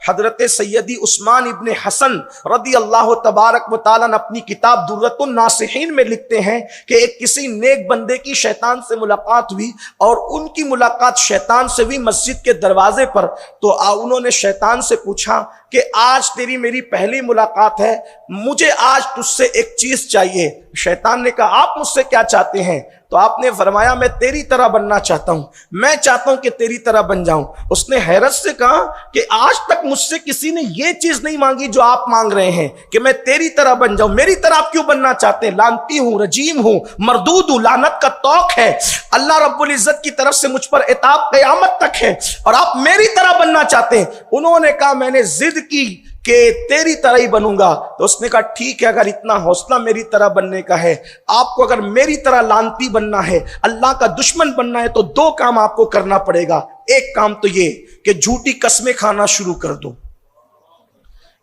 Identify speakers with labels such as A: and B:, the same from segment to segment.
A: حضرت سیدی عثمان ابن حسن رضی اللہ تبارک و تعالیٰ اپنی کتاب درۃ الناصحین میں لکھتے ہیں کہ ایک کسی نیک بندے کی شیطان سے ملاقات ہوئی، اور ان کی ملاقات شیطان سے ہوئی مسجد کے دروازے پر۔ تو انہوں نے شیطان سے پوچھا کہ آج تیری میری پہلی ملاقات ہے، مجھے آج تجھ سے ایک چیز چاہیے۔ شیطان نے کہا آپ مجھ سے کیا چاہتے ہیں؟ تو آپ نے فرمایا میں تیری طرح بننا چاہتا ہوں، میں چاہتا ہوں کہ تیری طرح بن جاؤں۔ اس نے حیرت سے کہا کہ آج تک مجھ سے کسی نے یہ چیز نہیں مانگی جو آپ مانگ رہے ہیں کہ میں تیری طرح بن جاؤں، میری طرح آپ کیوں بننا چاہتے ہیں؟ لعنتی ہوں، رجیم ہوں، مردود ہوں، لعنت کا توق ہے، اللہ رب العزت کی طرف سے مجھ پر عتاب قیامت تک ہے، اور آپ میری طرح بننا چاہتے ہیں۔ انہوں نے کہا میں نے ضد کی کہ تیری طرح ہی بنوں گا۔ تو اس نے کہا ٹھیک ہے، اگر اتنا حوصلہ میری طرح بننے کا ہے، آپ کو اگر میری طرح لعنتی بننا ہے، اللہ کا دشمن بننا ہے، تو دو کام آپ کو کرنا پڑے گا۔ ایک کام تو یہ کہ جھوٹی قسمیں کھانا شروع کر دو،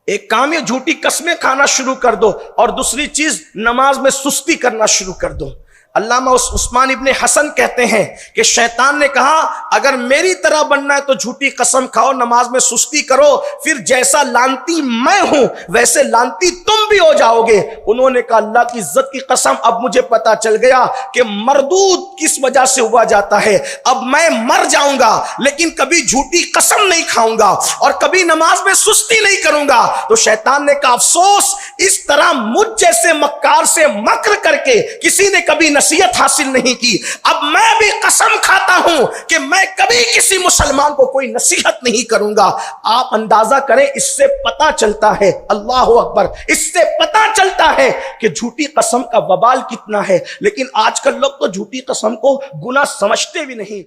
A: ایک کام یہ جھوٹی قسمیں کھانا شروع کر دو، اور دوسری چیز نماز میں سستی کرنا شروع کر دو۔ علامہ عثمان ابن حسن کہتے ہیں کہ شیطان نے کہا اگر میری طرح بننا ہے تو جھوٹی قسم کھاؤ، نماز میں سستی کرو، پھر جیسا لعنتی میں ہوں ویسے لعنتی تم بھی ہو جاؤ گے۔ انہوں نے کہا اللہ کی عزت کی قسم، اب مجھے پتا چل گیا کہ مردود کس وجہ سے ہوا جاتا ہے۔ اب میں مر جاؤں گا لیکن کبھی جھوٹی قسم نہیں کھاؤں گا اور کبھی نماز میں سستی نہیں کروں گا۔ تو شیطان نے کہا افسوس، اس طرح مجھ جیسے مکار سے مکر کر کے کسی نے کبھی نصیحت حاصل نہیں کی۔ اب میں بھی قسم کھاتا ہوں کہ میں کبھی کسی مسلمان کو کوئی نصیحت نہیں کروں گا۔ آپ اندازہ کریں، اس سے پتا چلتا ہے، اللہ اکبر، اس سے پتا چلتا ہے کہ جھوٹی قسم کا وبال کتنا ہے۔ لیکن آج کل لوگ تو جھوٹی قسم کو گناہ سمجھتے بھی نہیں۔